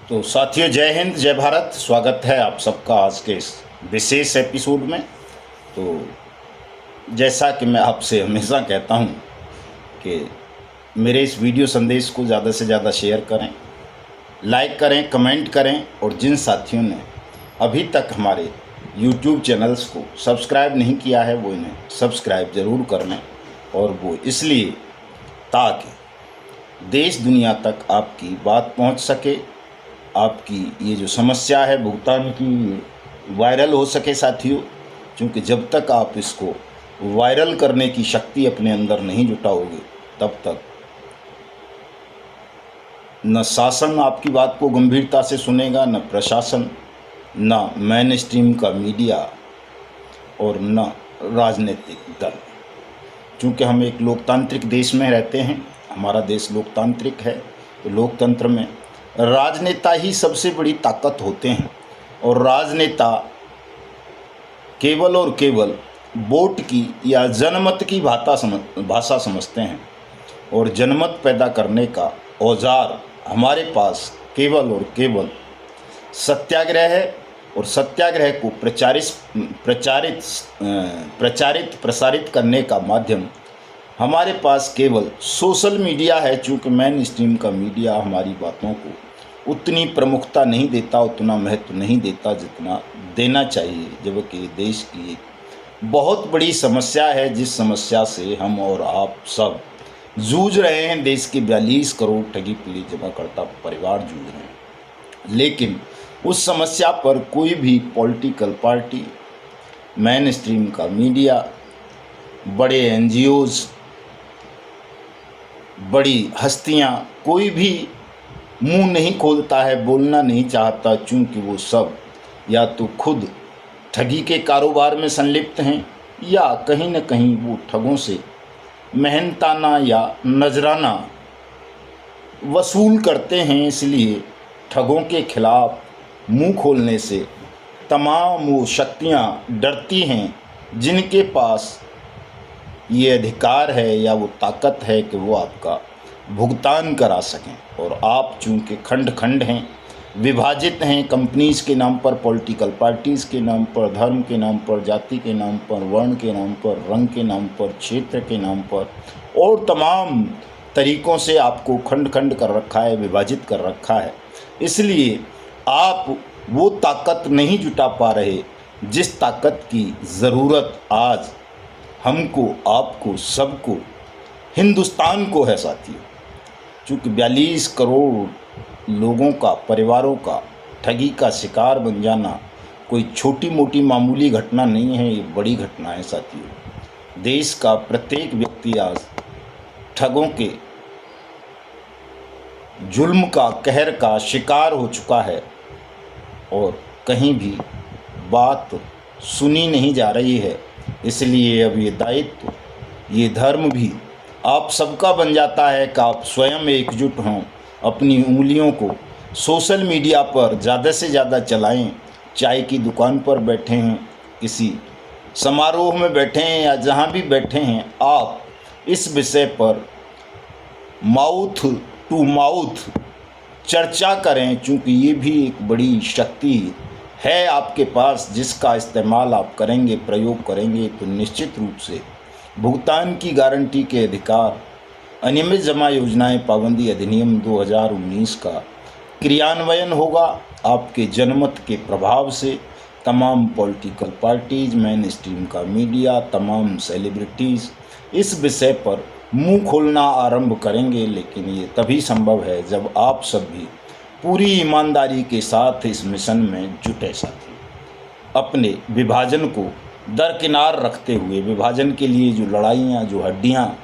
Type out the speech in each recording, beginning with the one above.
तो साथियों, जय हिंद जय भारत। स्वागत है आप सबका आज के इस विशेष एपिसोड में। तो जैसा कि मैं आपसे हमेशा कहता हूं कि मेरे इस वीडियो संदेश को ज़्यादा से ज़्यादा शेयर करें, लाइक करें, कमेंट करें, और जिन साथियों ने अभी तक हमारे YouTube चैनल्स को सब्सक्राइब नहीं किया है वो इन्हें सब्सक्राइब ज़रूर कर लें। और वो इसलिए ताकि देश दुनिया तक आपकी बात पहुंच सके, आपकी ये जो समस्या है भुगतान की वायरल हो सके साथियों। क्योंकि जब तक आप इसको वायरल करने की शक्ति अपने अंदर नहीं जुटाओगे तब तक न शासन आपकी बात को गंभीरता से सुनेगा, न प्रशासन, न मेन स्ट्रीम का मीडिया, और न राजनीतिक दल। क्योंकि हम एक लोकतांत्रिक देश में रहते हैं, हमारा देश लोकतांत्रिक है। तो लोकतंत्र में राजनेता ही सबसे बड़ी ताकत होते हैं, और राजनेता केवल और केवल वोट की या जनमत की भाषा समझते हैं। और जनमत पैदा करने का औजार हमारे पास केवल और केवल सत्याग्रह है। और सत्याग्रह को प्रसारित करने का माध्यम हमारे पास केवल सोशल मीडिया है। चूँकि मेन स्ट्रीम का मीडिया हमारी बातों को उतनी प्रमुखता नहीं देता, उतना महत्व नहीं देता जितना देना चाहिए। जबकि देश की एक बहुत बड़ी समस्या है, जिस समस्या से हम और आप सब जूझ रहे हैं। देश के 42 करोड़ ठगी पीड़ित जमाकर्ता परिवार जूझ रहे हैं। लेकिन उस समस्या पर कोई भी पॉलिटिकल पार्टी, मेन स्ट्रीम का मीडिया, बड़े NGOs, बड़ी हस्तियां, कोई भी मुंह नहीं खोलता है, बोलना नहीं चाहता। चूँकि वो सब या तो खुद ठगी के कारोबार में संलिप्त हैं, या कहीं न कहीं वो ठगों से मेहनताना या नजराना वसूल करते हैं। इसलिए ठगों के खिलाफ मुंह खोलने से तमाम वो शक्तियां डरती हैं जिनके पास ये अधिकार है या वो ताकत है कि वो आपका भुगतान करा सकें। और आप चूँकि खंड खंड हैं, विभाजित हैं, कंपनीज़ के नाम पर, पॉलिटिकल पार्टीज़ के नाम पर, धर्म के नाम पर, जाति के नाम पर, वर्ण के नाम पर, रंग के नाम पर, क्षेत्र के नाम पर, और तमाम तरीक़ों से आपको खंड खंड कर रखा है, विभाजित कर रखा है। इसलिए आप वो ताकत नहीं जुटा पा रहे जिस ताकत की ज़रूरत आज हमको, आपको, सबको, हिंदुस्तान को है साथियों। चूँकि 42 करोड़ लोगों का, परिवारों का ठगी का शिकार बन जाना कोई छोटी मोटी मामूली घटना नहीं है, ये बड़ी घटना है साथियों। देश का प्रत्येक व्यक्ति आज ठगों के जुल्म का, कहर का शिकार हो चुका है, और कहीं भी बात सुनी नहीं जा रही है। इसलिए अब ये दायित्व, ये धर्म भी आप सबका बन जाता है कि आप स्वयं एकजुट हों, अपनी उंगलियों को सोशल मीडिया पर ज़्यादा से ज़्यादा चलाएं। चाय की दुकान पर बैठे हैं, किसी समारोह में बैठे हैं, या जहां भी बैठे हैं, आप इस विषय पर माउथ टू माउथ चर्चा करें। चूँकि ये भी एक बड़ी शक्ति है आपके पास, जिसका इस्तेमाल आप करेंगे, प्रयोग करेंगे, तो निश्चित रूप से भुगतान की गारंटी के अधिकार, अनियमित जमा योजनाएं पाबंदी अधिनियम 2019 का क्रियान्वयन होगा। आपके जनमत के प्रभाव से तमाम पॉलिटिकल पार्टीज़, मेन स्ट्रीम का मीडिया, तमाम सेलिब्रिटीज़ इस विषय पर मुंह खोलना आरंभ करेंगे। लेकिन ये तभी संभव है जब आप सब भी पूरी ईमानदारी के साथ इस मिशन में जुटे साथी। अपने विभाजन को दरकिनार रखते हुए, विभाजन के लिए जो लड़ाइयाँ, जो हड्डियाँ,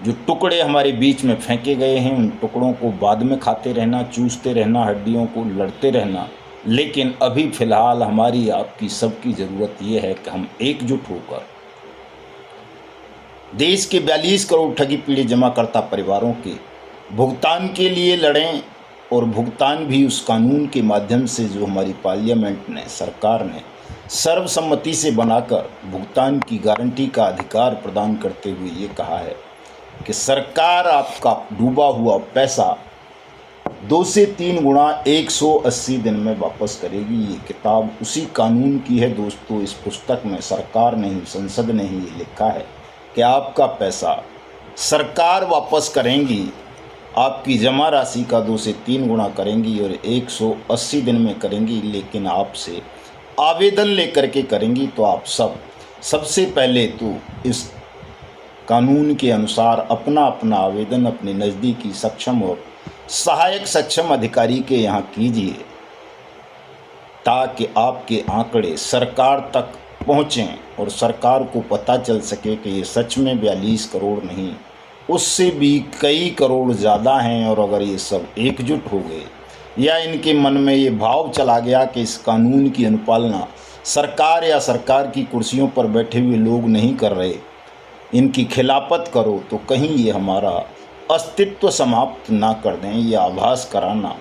जो टुकड़े हमारे बीच में फेंके गए हैं, उन टुकड़ों को बाद में खाते रहना, चूसते रहना, हड्डियों को लड़ते रहना। लेकिन अभी फ़िलहाल हमारी, आपकी, सबकी ज़रूरत ये है कि हम एकजुट होकर देश के 42 करोड़ ठगी पीड़ित जमाकर्ता परिवारों के भुगतान के लिए लड़ें। और भुगतान भी उस कानून के माध्यम से जो हमारी पार्लियामेंट ने, सरकार ने सर्वसम्मति से बनाकर भुगतान की गारंटी का अधिकार प्रदान करते हुए ये कहा है कि सरकार आपका डूबा हुआ पैसा 2 से 3 गुना 180 दिन में वापस करेगी। ये किताब उसी कानून की है दोस्तों। इस पुस्तक में सरकार ने ही, संसद ने ही ये लिखा है कि आपका पैसा सरकार वापस करेंगी, आपकी जमा राशि का 2 से 3 गुना करेंगी और 180 दिन में करेंगी, लेकिन आपसे आवेदन लेकर के करेंगी। तो आप सबसे पहले तो इस कानून के अनुसार अपना अपना आवेदन अपने नज़दीकी सक्षम और सहायक सक्षम अधिकारी के यहाँ कीजिए, ताकि आपके आंकड़े सरकार तक पहुँचें और सरकार को पता चल सके कि ये सच में 42 करोड़ नहीं, उससे भी कई करोड़ ज़्यादा हैं। और अगर ये सब एकजुट हो गए या इनके मन में ये भाव चला गया कि इस कानून की अनुपालना सरकार या सरकार की कुर्सियों पर बैठे हुए लोग नहीं कर रहे, इनकी खिलाफत करो, तो कहीं ये हमारा अस्तित्व समाप्त ना कर दें। ये आभास कराना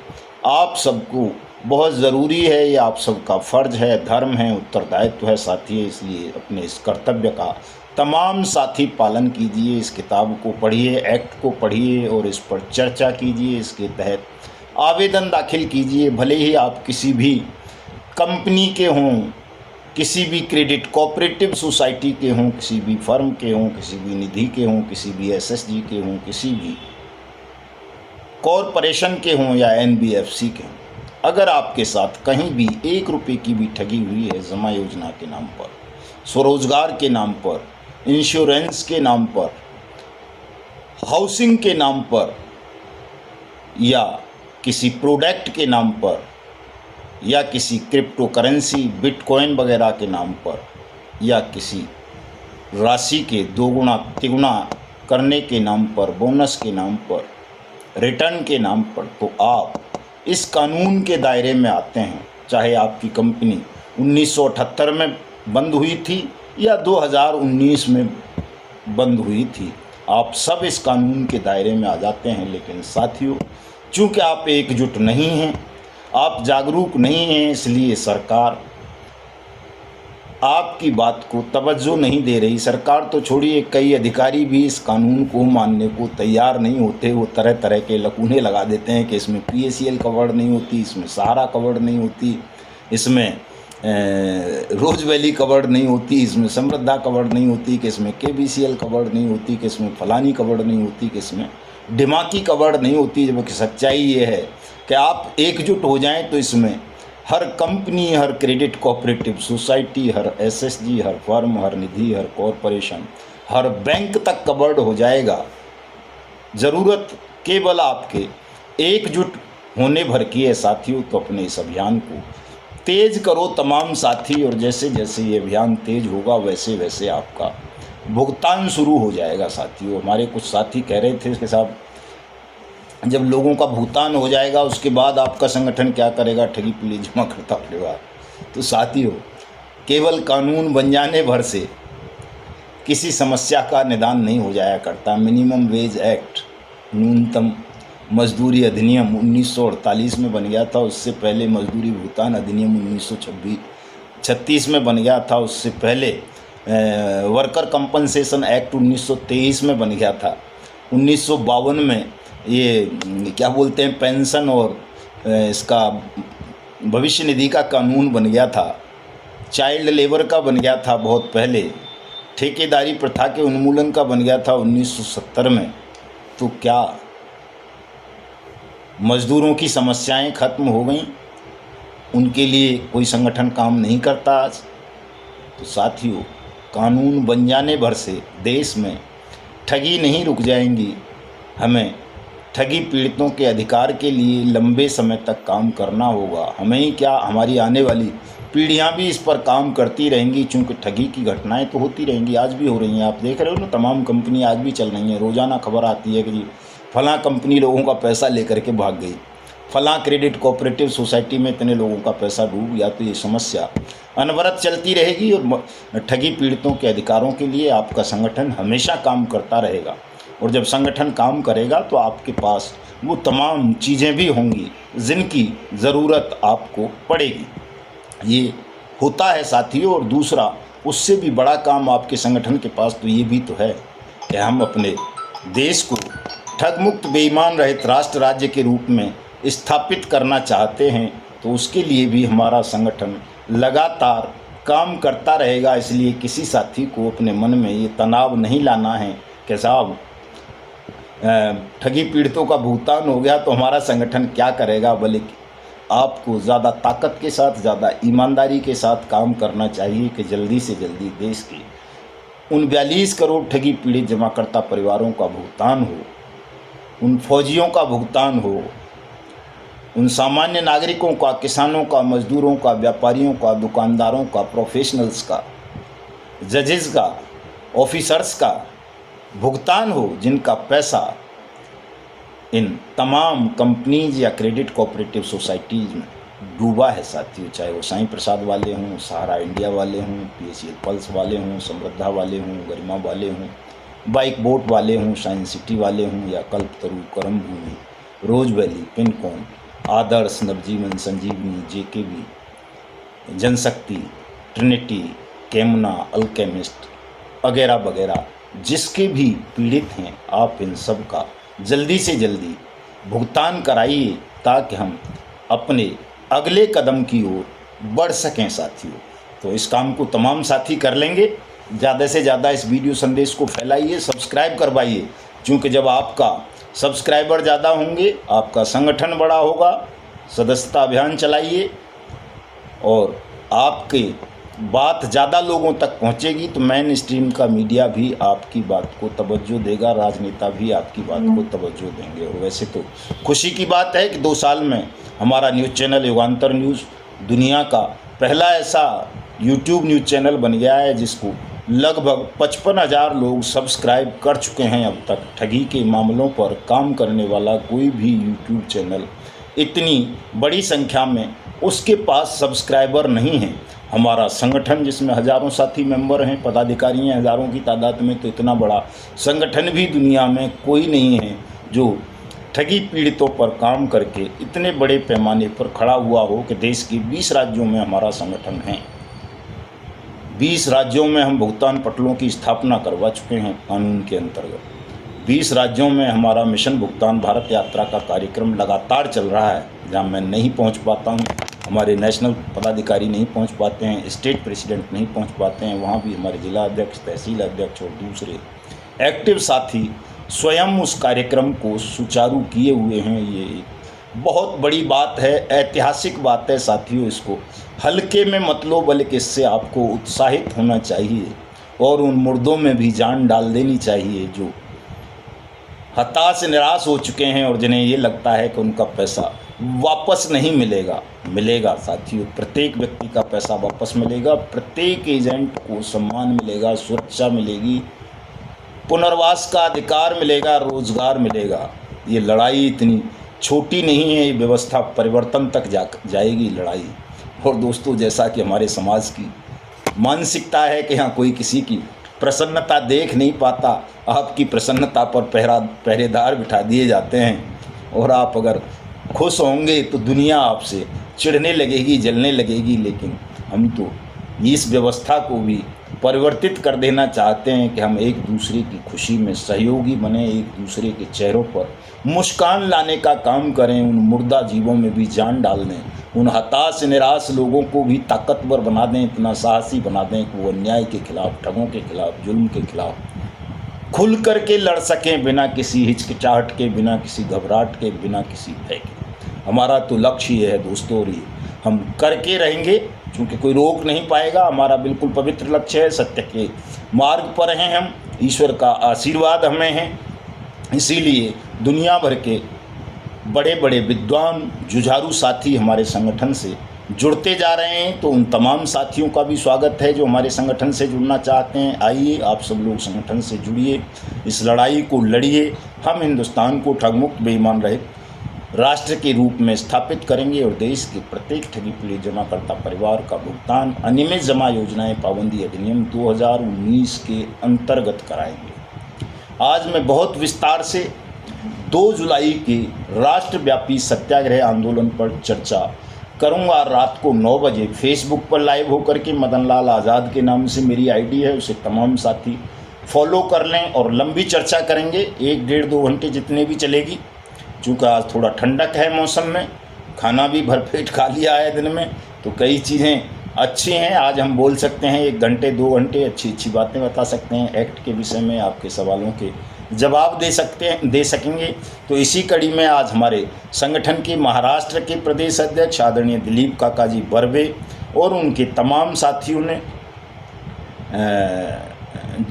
आप सबको बहुत ज़रूरी है, ये आप सबका फ़र्ज है, धर्म है, उत्तरदायित्व है साथी। इसलिए अपने इस कर्तव्य का तमाम साथी पालन कीजिए। इस किताब को पढ़िए, एक्ट को पढ़िए और इस पर चर्चा कीजिए। इसके तहत आवेदन दाखिल कीजिए। भले ही आप किसी भी कंपनी के हों, किसी भी क्रेडिट कोऑपरेटिव सोसाइटी के हों, किसी भी फर्म के हों, किसी भी निधि के हों, किसी भी एसएसजी के हों, किसी भी कॉरपोरेशन के हों या एनबीएफसी के हों, अगर आपके साथ कहीं भी 1 रुपये की भी ठगी हुई है जमा योजना के नाम पर, स्वरोजगार के नाम पर, इंश्योरेंस के नाम पर, हाउसिंग के नाम पर या किसी प्रोडक्ट के नाम पर या किसी क्रिप्टो करेंसी बिटकॉइन वगैरह के नाम पर या किसी राशि के 2 गुना 3 गुना करने के नाम पर, बोनस के नाम पर, रिटर्न के नाम पर, तो आप इस कानून के दायरे में आते हैं। चाहे आपकी कंपनी 1978 में बंद हुई थी या 2019 में बंद हुई थी, आप सब इस कानून के दायरे में आ जाते हैं। लेकिन साथियों, चूँकि आप एकजुट नहीं हैं, आप जागरूक नहीं हैं, इसलिए सरकार आपकी बात को तवज्जो नहीं दे रही। सरकार तो छोड़िए, कई अधिकारी भी इस कानून को मानने को तैयार नहीं होते। वो तरह तरह के लकूने लगा देते हैं कि इसमें पीएसीएल कवर्ड नहीं होती, इसमें सहारा कवर्ड नहीं होती, इसमें रोज वैली कवर्ड नहीं होती, इसमें समृद्धा कवर्ड नहीं होती, कि इसमें केबीसीएल कवर्ड नहीं होती, कि इसमें फलानी कवर्ड नहीं होती, कि इसमें दिमागी कवर्ड नहीं होती। जबकि सच्चाई ये है कि आप एकजुट हो जाएं तो इसमें हर कंपनी, हर क्रेडिट कोऑपरेटिव सोसाइटी, हर एसएसजी, हर फर्म, हर निधि, हर कॉरपोरेशन, हर बैंक तक कवर्ड हो जाएगा। ज़रूरत केवल आपके एकजुट होने भर की है साथियों। तो अपने इस अभियान को तेज करो तमाम साथी, और जैसे जैसे ये अभियान तेज होगा वैसे वैसे आपका भुगतान शुरू हो जाएगा साथियों। हमारे कुछ साथी कह रहे थे कि साहब, जब लोगों का भुगतान हो जाएगा उसके बाद आपका संगठन क्या करेगा, ठगी पीली जमा करता परिवार। तो साथियों, केवल कानून बन जाने भर से किसी समस्या का निदान नहीं हो जाया करता। मिनिमम वेज एक्ट, न्यूनतम मजदूरी अधिनियम 1948 में बन गया था। उससे पहले मजदूरी भुगतान अधिनियम 1936 में बन गया था। उससे पहले वर्कर कंपनसेशन एक्ट 1923 में बन गया था। 1952 में ये क्या बोलते हैं, पेंशन और इसका भविष्य निधि का कानून बन गया था। चाइल्ड लेबर का बन गया था बहुत पहले। ठेकेदारी प्रथा के उन्मूलन का बन गया था 1970 में। तो क्या मज़दूरों की समस्याएं खत्म हो गईं? उनके लिए कोई संगठन काम नहीं करता आज? तो साथियों, कानून बन जाने भर से देश में ठगी नहीं रुक जाएंगी। हमें ठगी पीड़ितों के अधिकार के लिए लंबे समय तक काम करना होगा। हमें ही क्या, हमारी आने वाली पीढ़ियां भी इस पर काम करती रहेंगी, चूँकि ठगी की घटनाएं तो होती रहेंगी, आज भी हो रही हैं। आप देख रहे हो ना, तमाम कंपनी आज भी चल रही हैं। रोज़ाना खबर आती है कि जी फलां कंपनी लोगों का पैसा लेकर के भाग गई, फलां क्रेडिट कोऑपरेटिव सोसाइटी में इतने लोगों का पैसा डूब गया। तो ये समस्या अनवरत चलती रहेगी और ठगी पीड़ितों के अधिकारों के लिए आपका संगठन हमेशा काम करता रहेगा। और जब संगठन काम करेगा तो आपके पास वो तमाम चीज़ें भी होंगी जिनकी ज़रूरत आपको पड़ेगी। ये होता है साथियों। और दूसरा, उससे भी बड़ा काम आपके संगठन के पास तो ये भी तो है कि हम अपने देश को ठग मुक्त बेईमान रहित राष्ट्र राज्य के रूप में स्थापित करना चाहते हैं तो उसके लिए भी हमारा संगठन लगातार काम करता रहेगा। इसलिए किसी साथी को अपने मन में ये तनाव नहीं लाना है कि साहब ठगी पीड़ितों का भुगतान हो गया तो हमारा संगठन क्या करेगा, बल्कि आपको ज़्यादा ताकत के साथ, ज़्यादा ईमानदारी के साथ काम करना चाहिए कि जल्दी से जल्दी देश के उन 42 करोड़ ठगी पीड़ित जमाकर्ता परिवारों का भुगतान हो, उन फौजियों का भुगतान हो, उन सामान्य नागरिकों का, किसानों का, मजदूरों का, व्यापारियों का, दुकानदारों का, प्रोफेशनल्स का, जजेस का, ऑफिसर्स का भुगतान हो, जिनका पैसा इन तमाम कंपनीज या क्रेडिट कोऑपरेटिव सोसाइटीज़ में डूबा है साथियों। चाहे वो साईं प्रसाद वाले हों, सहारा इंडिया वाले हों, PHL पल्स वाले हों, समृद्धा वाले हों, गरिमा वाले हों, बाइक बोट वाले हों, साइंस सिटी वाले हों, या कल्पतरु, करम भूमि, रोज वैली, पिनकॉन, आदर्श, नवजीवन, संजीवनी, JKB, जनशक्ति, ट्रिनिटी, केमना, अल्केमिस्ट वगैरह वगैरह, जिसके भी पीड़ित हैं, आप इन सब का जल्दी से जल्दी भुगतान कराइए ताकि हम अपने अगले कदम की ओर बढ़ सकें साथियों। तो इस काम को तमाम साथी कर लेंगे। ज़्यादा से ज़्यादा इस वीडियो संदेश को फैलाइए, सब्सक्राइब करवाइए, क्योंकि जब आपका सब्सक्राइबर ज़्यादा होंगे आपका संगठन बड़ा होगा। सदस्यता अभियान चलाइए और आपके बात ज़्यादा लोगों तक पहुंचेगी तो मेन स्ट्रीम का मीडिया भी आपकी बात को तवज्जो देगा, राजनेता भी आपकी बात को तवज्जो देंगे। और वैसे तो खुशी की बात है कि 2 साल में हमारा न्यूज़ चैनल युगांतर न्यूज़ दुनिया का पहला ऐसा यूट्यूब न्यूज़ चैनल बन गया है जिसको लगभग 55,000 लोग सब्सक्राइब कर चुके हैं अब तक। ठगी के मामलों पर काम करने वाला कोई भी यूट्यूब चैनल इतनी बड़ी संख्या में उसके पास सब्सक्राइबर नहीं है। हमारा संगठन जिसमें हज़ारों साथी मेंबर हैं, पदाधिकारी हैं हज़ारों की तादाद में, तो इतना बड़ा संगठन भी दुनिया में कोई नहीं है जो ठगी पीड़ितों पर काम करके इतने बड़े पैमाने पर खड़ा हुआ हो कि देश के 20 राज्यों में हमारा संगठन है। 20 राज्यों में हम भुगतान पटलों की स्थापना करवा चुके हैं कानून के अंतर्गत। 20 राज्यों में हमारा मिशन भुगतान भारत यात्रा का कार्यक्रम लगातार चल रहा है। जहाँ मैं नहीं पहुँच पाता हूँ, हमारे नेशनल पदाधिकारी नहीं पहुँच पाते हैं, स्टेट प्रेसिडेंट नहीं पहुँच पाते हैं, वहाँ भी हमारे जिला अध्यक्ष, तहसील अध्यक्ष और दूसरे एक्टिव साथी स्वयं उस कार्यक्रम को सुचारू किए हुए हैं। ये एक बहुत बड़ी बात है, ऐतिहासिक बात है साथियों। इसको हल्के में मत लो, बल्कि इससे आपको उत्साहित होना चाहिए और उन मुर्दों में भी जान डाल देनी चाहिए जो हताश निराश हो चुके हैं और जिन्हें ये लगता है कि उनका पैसा वापस नहीं मिलेगा। मिलेगा साथियों, प्रत्येक व्यक्ति का पैसा वापस मिलेगा, प्रत्येक एजेंट को सम्मान मिलेगा, सुरक्षा मिलेगी, पुनर्वास का अधिकार मिलेगा, रोजगार मिलेगा। ये लड़ाई इतनी छोटी नहीं है, ये व्यवस्था परिवर्तन तक जाएगी लड़ाई। और दोस्तों, जैसा कि हमारे समाज की मानसिकता है कि यहाँ कोई किसी की प्रसन्नता देख नहीं पाता, आपकी प्रसन्नता पर पहरेदार बिठा दिए जाते हैं और आप अगर खुश होंगे तो दुनिया आपसे चिढ़ने लगेगी, जलने लगेगी। लेकिन हम तो इस व्यवस्था को भी परिवर्तित कर देना चाहते हैं कि हम एक दूसरे की खुशी में सहयोगी बने, एक दूसरे के चेहरों पर मुस्कान लाने का काम करें, उन मुर्दा जीवों में भी जान डाल दें, उन हताश निराश लोगों को भी ताकतवर बना दें, इतना साहसी बना दें कि वो अन्याय के खिलाफ, ठगों के खिलाफ, जुल्म के खिलाफ खुल करके लड़ सकें, बिना किसी हिचकिचाहट के, बिना किसी घबराहट के, बिना किसी भय के। हमारा तो लक्ष्य ये है दोस्तों, और ये हम करके रहेंगे, क्योंकि कोई रोक नहीं पाएगा। हमारा बिल्कुल पवित्र लक्ष्य है, सत्य के मार्ग पर हैं हम, ईश्वर का आशीर्वाद हमें है। इसीलिए दुनिया भर के बड़े बड़े विद्वान जुझारू साथी हमारे संगठन से जुड़ते जा रहे हैं। तो उन तमाम साथियों का भी स्वागत है जो हमारे संगठन से जुड़ना चाहते हैं। आइए आप सब लोग संगठन से जुड़िए, इस लड़ाई को लड़िए। हम हिंदुस्तान को ठगमुक्त, बेईमान रहित राष्ट्र के रूप में स्थापित करेंगे और देश के प्रत्येक ठगी पीड़ित जमाकर्ता परिवार का भुगतान अनियमित जमा योजनाएं पाबंदी अधिनियम 2019 के अंतर्गत कराएंगे। आज मैं बहुत विस्तार से 2 जुलाई के राष्ट्रव्यापी सत्याग्रह आंदोलन पर चर्चा करूंगा। रात को 9 बजे फेसबुक पर लाइव होकर के मदन लाल आज़ाद के नाम से मेरी आईडी है, उसे तमाम साथी फॉलो कर लें और लंबी चर्चा करेंगे, 1 डेढ़ 2 घंटे जितने भी चलेगी। चूँकि आज थोड़ा ठंडक है मौसम में, खाना भी भरपेट खा लिया है दिन में, तो कई चीज़ें अच्छी हैं। आज हम बोल सकते हैं 1 घंटे 2 घंटे अच्छी बातें बता सकते हैं एक्ट के विषय में, आपके सवालों के जवाब दे सकेंगे। तो इसी कड़ी में आज हमारे संगठन के महाराष्ट्र के प्रदेश अध्यक्ष आदरणीय दिलीप काका जी बर्वे और उनके तमाम साथियों ने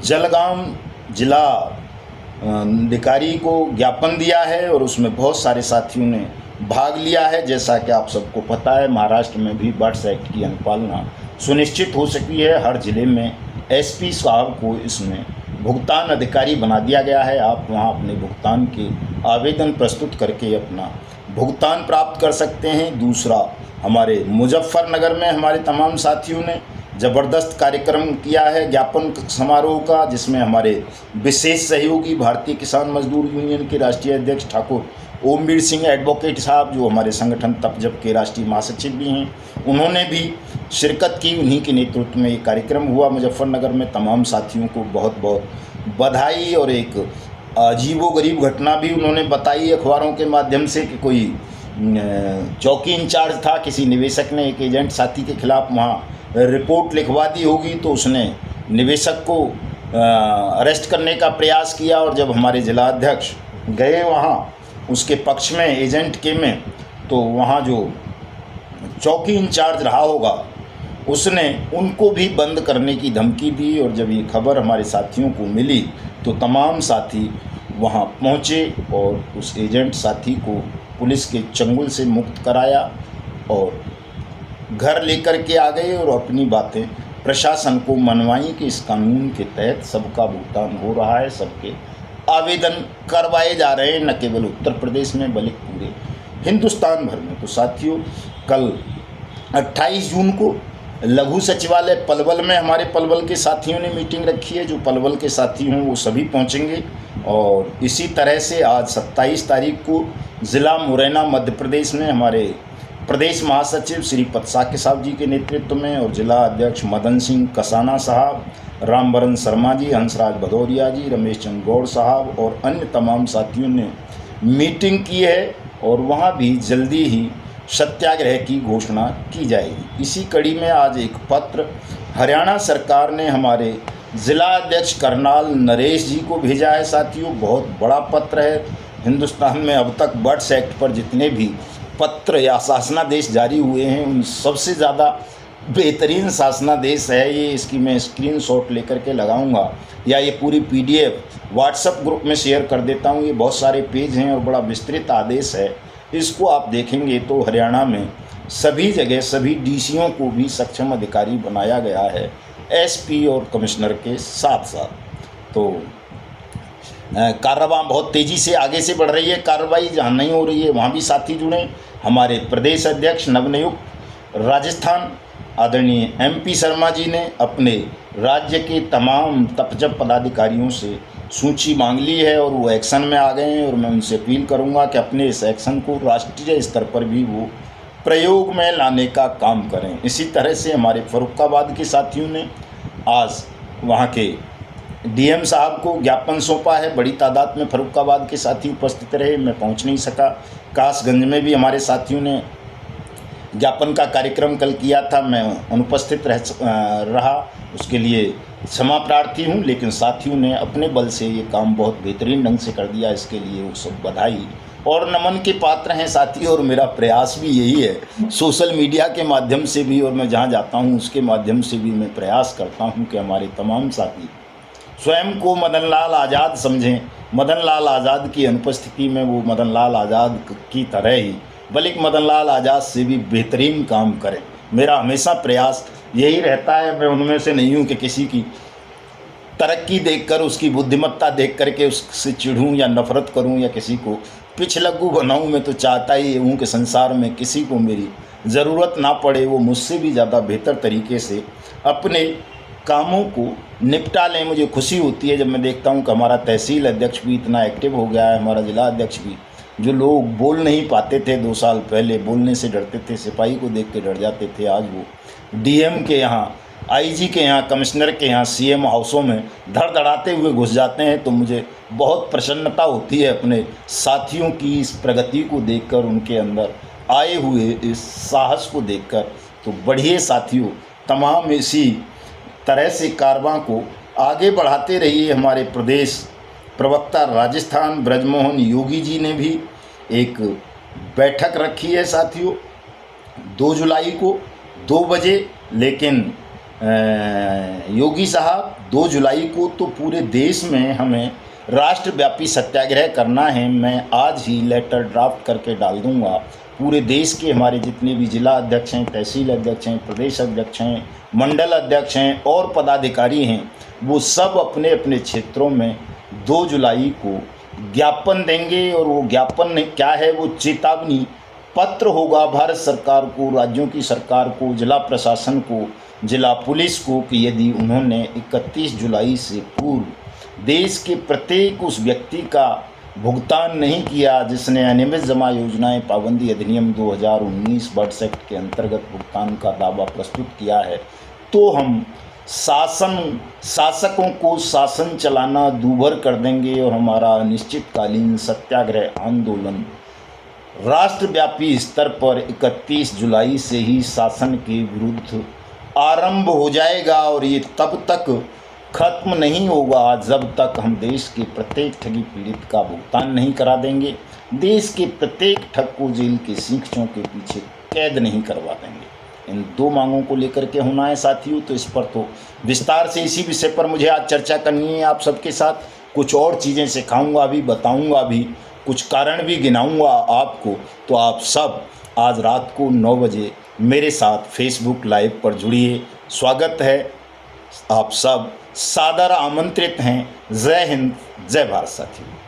जलगांव जिला अधिकारी को ज्ञापन दिया है और उसमें बहुत सारे साथियों ने भाग लिया है। जैसा कि आप सबको पता है, महाराष्ट्र में भी बर्ड्स एक्ट की अनुपालना सुनिश्चित हो सकी है। हर जिले में एसपी साहब को इसमें भुगतान अधिकारी बना दिया गया है। आप वहां अपने भुगतान के आवेदन प्रस्तुत करके अपना भुगतान प्राप्त कर सकते हैं। दूसरा, हमारे मुजफ्फरनगर में हमारे तमाम साथियों ने ज़बरदस्त कार्यक्रम किया है ज्ञापन समारोह का, जिसमें हमारे विशेष सहयोगी भारतीय किसान मजदूर यूनियन के राष्ट्रीय अध्यक्ष ठाकुर ओमवीर सिंह एडवोकेट साहब, जो हमारे संगठन तपजब के राष्ट्रीय महासचिव भी हैं, उन्होंने भी शिरकत की। उन्हीं के नेतृत्व में ये कार्यक्रम हुआ मुजफ्फरनगर में। तमाम साथियों को बहुत बहुत बधाई। और एक अजीबोगरीब घटना भी उन्होंने बताई अखबारों के माध्यम से कि कोई चौकी इंचार्ज था, किसी निवेशक ने एक एजेंट साथी के खिलाफ वहाँ रिपोर्ट लिखवा दी होगी, तो उसने निवेशक को अरेस्ट करने का प्रयास किया। और जब हमारे जिलाध्यक्ष गए वहाँ उसके पक्ष में एजेंट के में, तो वहाँ जो चौकी इंचार्ज रहा होगा उसने उनको भी बंद करने की धमकी दी। और जब ये खबर हमारे साथियों को मिली तो तमाम साथी वहाँ पहुँचे और उस एजेंट साथी को पुलिस के चंगुल से मुक्त कराया और घर लेकर के आ गए और अपनी बातें प्रशासन को मनवाई कि इस कानून के तहत सबका भुगतान हो रहा है, सबके आवेदन करवाए जा रहे हैं, न केवल उत्तर प्रदेश में बल्कि पूरे हिंदुस्तान भर में। तो साथियों, कल 28 जून को लघु सचिवालय पलवल में हमारे पलवल के साथियों ने मीटिंग रखी है। जो पलवल के साथी हों वो सभी पहुंचेंगे। और इसी तरह से आज 27 तारीख को ज़िला मुरैना मध्य प्रदेश में हमारे प्रदेश महासचिव श्री पतसाके साहब जी के नेतृत्व में और जिला अध्यक्ष मदन सिंह कसाना साहब, रामबरन शर्मा जी, हंसराज भदौरिया जी, रमेश चंद्र गौड़ साहब और अन्य तमाम साथियों ने मीटिंग की है। और वहाँ भी जल्दी ही सत्याग्रह की घोषणा की जाएगी। इसी कड़ी में आज एक पत्र हरियाणा सरकार ने हमारे ज़िला अध्यक्ष करनाल नरेश जी को भेजा है। साथियों, बहुत बड़ा पत्र है। हिंदुस्तान में अब तक बर्ड्स एक्ट पर जितने भी पत्र या शासनादेश जारी हुए हैं, उन सबसे ज़्यादा बेहतरीन शासनादेश है ये। इसकी मैं स्क्रीनशॉट लेकर के लगाऊंगा या ये पूरी PDF व्हाट्सएप ग्रुप में शेयर कर देता हूँ। ये बहुत सारे पेज हैं और बड़ा विस्तृत आदेश है। इसको आप देखेंगे तो हरियाणा में सभी जगह सभी DCओं को भी सक्षम अधिकारी बनाया गया है, SP और कमिश्नर के साथ साथ। तो कार्रवाई बहुत तेज़ी से आगे से बढ़ रही है। कार्रवाई जहाँ नहीं हो रही है वहाँ भी साथी जुड़े। हमारे प्रदेश अध्यक्ष नवनियुक्त राजस्थान आदरणीय MP शर्मा जी ने अपने राज्य के तमाम तपजब पदाधिकारियों से सूची मांग ली है और वो एक्शन में आ गए हैं। और मैं उनसे अपील करूंगा कि अपने इस एक्शन को राष्ट्रीय स्तर पर भी वो प्रयोग में लाने का काम करें। इसी तरह से हमारे फर्रुखाबाद के साथियों ने आज वहाँ के DM साहब को ज्ञापन सौंपा है। बड़ी तादाद में फर्रुखाबाद के साथी उपस्थित रहे, मैं पहुँच नहीं सका। कासगंज में भी हमारे साथियों ने ज्ञापन का कार्यक्रम कल किया था, मैं अनुपस्थित रहा, उसके लिए क्षमा प्रार्थी हूँ। लेकिन साथियों ने अपने बल से ये काम बहुत बेहतरीन ढंग से कर दिया, इसके लिए वो सब बधाई और नमन के पात्र हैं साथी। और मेरा प्रयास भी यही है, सोशल मीडिया के माध्यम से भी और मैं जहाँ जाता हूँ उसके माध्यम से भी मैं प्रयास करता हूँ कि हमारे तमाम साथी स्वयं को मदन लाल आज़ाद समझें। मदन लाल आज़ाद की अनुपस्थिति में वो मदन लाल आज़ाद की तरह ही बल्कि मदन लाल आज़ाद से भी बेहतरीन काम करें। मेरा हमेशा प्रयास यही रहता है। मैं उनमें से नहीं हूँ कि किसी की तरक्की देखकर, उसकी बुद्धिमत्ता देख करके उससे चिढ़ूँ या नफ़रत करूँ या किसी को पिछलग्गू बनाऊँ। मैं तो चाहता ही हूँ कि संसार में किसी को मेरी ज़रूरत ना पड़े, वो मुझसे भी ज़्यादा बेहतर तरीके से अपने कामों को निपटा लें। मुझे खुशी होती है जब मैं देखता हूँ कि हमारा तहसील अध्यक्ष भी इतना एक्टिव हो गया है, हमारा जिला अध्यक्ष भी। जो लोग बोल नहीं पाते थे 2 साल पहले, बोलने से डरते थे, सिपाही को देख के डर जाते थे, आज वो DM के यहाँ आईजी के यहाँ, कमिश्नर के यहाँ, सीएम हाउसों में धड़धड़ाते हुए घुस जाते हैं, तो मुझे बहुत प्रसन्नता होती है अपने साथियों की इस प्रगति को देखकर, उनके अंदर आए हुए इस साहस को देखकर। तो बढ़िए साथियों, तमाम इसी तरह से कारवां को आगे बढ़ाते रहिए। हमारे प्रदेश प्रवक्ता राजस्थान ब्रजमोहन योगी जी ने भी एक बैठक रखी है साथियों 2 जुलाई को 2 बजे। लेकिन योगी साहब 2 जुलाई को तो पूरे देश में हमें राष्ट्रव्यापी सत्याग्रह करना है। मैं आज ही लेटर ड्राफ्ट करके डाल दूंगा। पूरे देश के हमारे जितने भी जिला अध्यक्ष हैं, तहसील अध्यक्ष हैं, प्रदेश अध्यक्ष हैं, मंडल अध्यक्ष हैं और पदाधिकारी हैं, वो सब अपने अपने क्षेत्रों में 2 जुलाई को ज्ञापन देंगे। और वो ज्ञापन क्या है, वो चेतावनी पत्र होगा भारत सरकार को, राज्यों की सरकार को, जिला प्रशासन को, जिला पुलिस को, कि यदि उन्होंने 31 जुलाई से पूर्व देश के प्रत्येक उस व्यक्ति का भुगतान नहीं किया जिसने अनियमित जमा योजनाएं पाबंदी अधिनियम 2019 बर्ड्स एक्ट के अंतर्गत भुगतान का दावा प्रस्तुत किया है, तो हम शासकों को शासन चलाना दूभर कर देंगे और हमारा अनिश्चितकालीन सत्याग्रह आंदोलन राष्ट्रव्यापी स्तर पर 31 जुलाई से ही शासन के विरुद्ध आरंभ हो जाएगा। और ये तब तक खत्म नहीं होगा जब तक हम देश के प्रत्येक ठगी पीड़ित का भुगतान नहीं करा देंगे, देश के प्रत्येक ठग को जेल के सींखों के पीछे कैद नहीं करवा देंगे। इन 2 मांगों को लेकर के होना है साथियों। तो इस पर तो विस्तार से इसी विषय पर मुझे आज चर्चा करनी है आप सबके साथ। कुछ और चीज़ें सिखाऊंगा भी, बताऊंगा भी, कुछ कारण भी गिनाऊंगा आपको। तो आप सब आज रात को 9 बजे मेरे साथ फेसबुक लाइव पर जुड़िए। स्वागत है, आप सब सादर आमंत्रित हैं। जय हिंद, जय भारत साथियों।